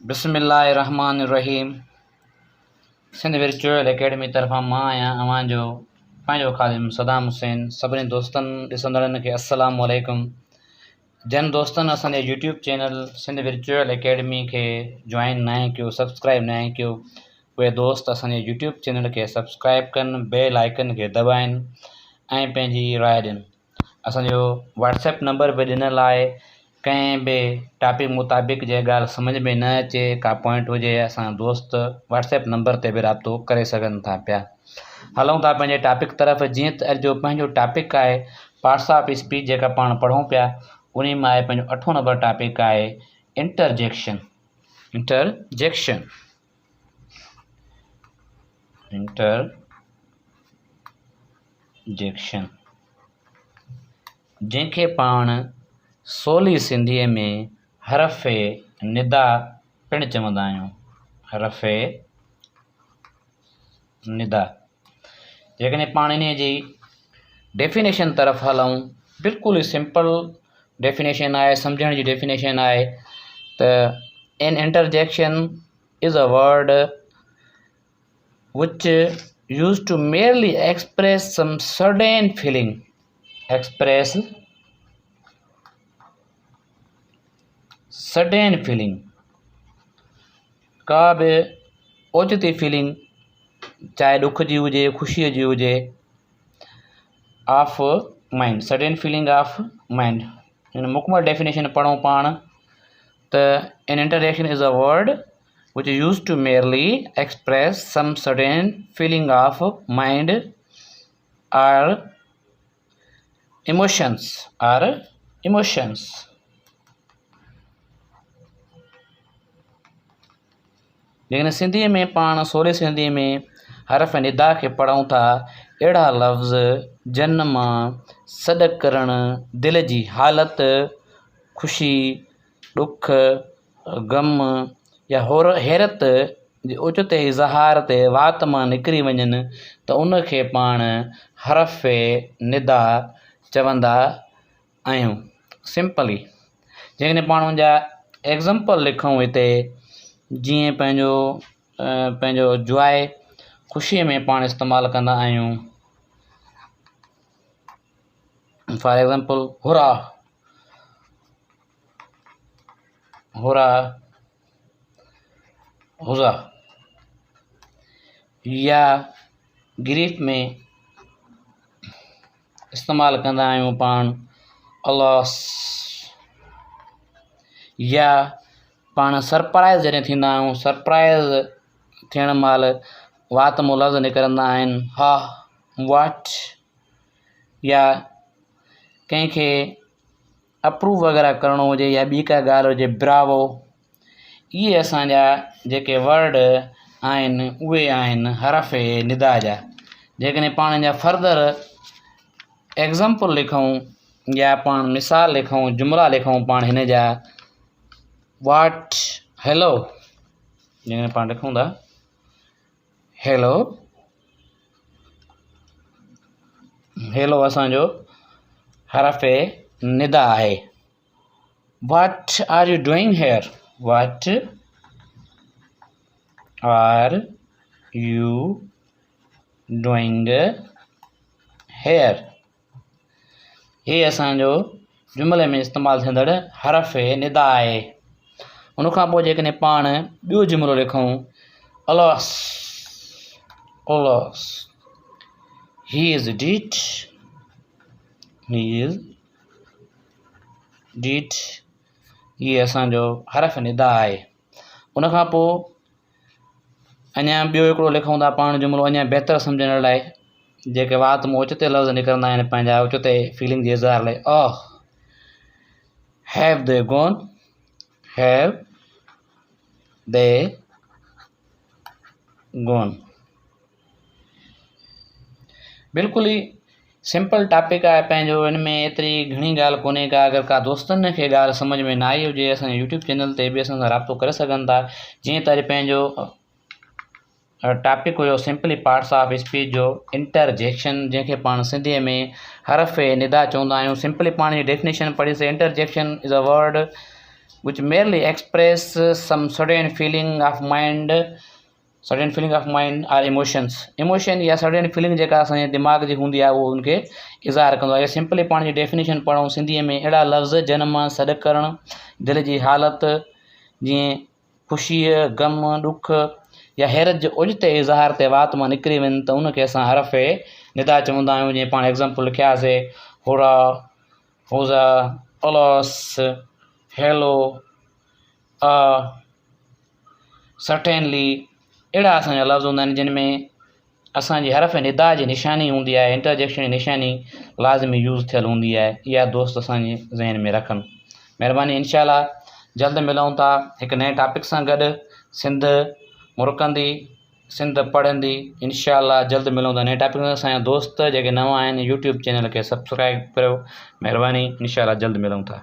बिस्मिल्लाहिर्रहमानिर्रहीम। Sindh virtual academy तरफ़ां मां आहियां अवांजो पंहिंजो ख़ादिम सदाम हुसैन। सभिनी दोस्तनि ॾिसंदड़नि खे अस्सलामु अलैकुम। जिन दोस्तनि असांजे YouTube channel Sindh virtual academy खे जॉइन न कयो, सब्सक्राइब न कयो, उहे दोस्त असांजे यूट्यूब चैनल खे सब्सक्राइब कनि, बेल आइकन खे दॿाइनि ऐं पंहिंजी राय ॾियनि। असांजो व्हाट्सएप नंबर बि ॾिनल आहे। कंहिं बि टॉपिक मुताबिक़ जे ॻाल्हि सम्झ में न अचे, का पॉइंट हुजे, असां दोस्त व्हाट्सएप नंबर ते बि राब्तो करे सघनि था पिया। हलूं था पंहिंजे टॉपिक तरफ़। जीअं त अॼु जो पंहिंजो टॉपिक आहे पार्ट्स ऑफ स्पीच, जेका पाण पढ़ूं पिया, उन मां आहे पंहिंजो 8 नंबर टॉपिक आहे इंटरजेक्शन। इंटरजेक्शन इंटरजेक्शन जंहिंखे पाण सवली सिंधीअ में हरफ़ निदा पिणु चवंदा आहियूं। हरफ़ निदा। जेकॾहिं पाण इन जी डेफिनेशन तरफ़ हलूं, बिल्कुलु सिंपल डेफिनेशन आहे, सम्झण जी डेफिनेशन आहे त an interjection is a word which used to merely express some certain feeling, express certain feeling, का बि ओचिती फीलिंग, चाहे दुख जी हुजे, ख़ुशीअ जी हुजे, of mind, sudden feeling of mind. इन मुकमल डेफिनेशन पढ़ूं पाण त an interjection is a word which is used to merely express some certain feeling of mind or emotions लेकिन सिंधीअ में पाण सवली सिंधीअ में हरफ़ निदा खे पढ़ूं था। अहिड़ा लफ़्ज़ जिन मां सॾु करणु, दिलि जी हालति, ख़ुशी, ॾुख, ग़म या हैरत जे ओचिते इज़हार ते वात मां निकिरी वञनि त उनखे पाण हरफ़ निदा चवंदा आहियूं। सिंपली जेकॾहिं पाण उनजा एग्ज़ाम्पल लिखूं हिते, जीअं पंहिंजो जॉय ख़ुशीअ में पाण इस्तेमालु कंदा आहियूं। फॉर एग्ज़ाम्पल हुरा, हुरा, हुज़ा। या ग्रीफ में इस्तेमालु कंदा आहियूं पाण अलॉस। या पाण सरप्राइज़ जॾहिं थींदा आहियूं, सरप्राइज़ थियण महिल वात मां लफ़्ज़ निकिरंदा आहिनि हा, वाट। या कंहिंखे अप्रूव वग़ैरह करिणो हुजे या ॿी का ॻाल्हि हुजे, ब्रावो। इहे असांजा जेके वर्ड आहिनि उहे आहिनि हरफ़ निदा जा। जेकॾहिं पाण हिन जा फर्दर एग्ज़ाम्पल लिखूं या पाण मिसाल लिखूं, जुमिला लिखूं पाण हिन जा, वाट, हेलो, जेकॾहिं पाण लिखूं था हेलो, हेलो असांजो हरफ़ निदा आहे। What are you doing here, what are you doing here. हे असांजो जुमिले में इस्तेमालु थींदड़ हरफ़ निदा आहे। उनखां पोइ जेकॾहिं पाण ॿियो जुमिलो लिखूं, alas, alas, he is dead, he is dead. हीअ असांजो हरफ़ निदा आहे। उनखां पोइ अञा ॿियो हिकिड़ो लिखूं था पाण जुमिलो अञा बहितर सम्झण लाइ, जेके वात में ओचिते लफ़्ज़ निकिरंदा आहिनि पंहिंजा ओचिते फीलिंग जे इज़हार लाइ। Have they gone, have they gone. बिल्कुलु ई सिंपल टॉपिक आहे पंहिंजो। हिन में एतिरी घणी ॻाल्हि कोन्हे का। अगरि का दोस्तनि खे ॻाल्हि सम्झ में न आई हुजे, असांजे यूट्यूब चैनल ते बि असां सां राब्तो करे सघनि था। जीअं त अॼु पंहिंजो टॉपिक हुयो सिंपली पार्ट्स ऑफ स्पीच जो इंटरजेक्शन, जंहिंखे पाण सिंधीअ में हरफ़ निदा चवंदा आहियूं। सिंपली पाण जी डेफिनेशन पढ़ीसीं। Interjection is a word which merely express some certain feeling of mind or emotion या certain feeling जेका असांजे दिमाग़ जी हूंदी आहे उहो उनखे इज़हार कंदो आहे। या सिंपली पाण जी डेफिनेशन पढ़ूं सिंधीअ में, अहिड़ा लफ़्ज़ जिन मां सॾु करणु दिलि जी हालति जीअं ख़ुशीअ, ग़म, ॾुख या हैरत जो उजते इज़हार ते वात मां निकिरी वञनि त उनखे असां हरफ़ निदा चवंदा आहियूं। जीअं पाण एग्ज़ाम्पल लिखियासीं होड़ा, होज़ा, ओलॉस, हेलो, सर्टेनली। अहिड़ा असांजा लफ़्ज़ हूंदा आहिनि जिन में असांजी हरफ़ निदा जी निशानी हूंदी आहे, इंटरजेक्शन जी निशानी लाज़िमी यूज़ थियल हूंदी आहे। इहा दोस्त असांजे ज़हन में रखनि। महिरबानी, इंशाअल्लाह जल्द मिलूं था हिकु नए टॉपिक सां गॾु। सिंध मुरकंदी, सिंध पढ़ंदी। इंशाअल्लाह जल्द मिलूं था नए टॉपिक सां। असांजा दोस्त जेके नवां आहिनि यूट्यूब चैनल खे सब्सक्राइब करियो। महिरबानी, इंशाअल्लाह जल्द मिलूं था।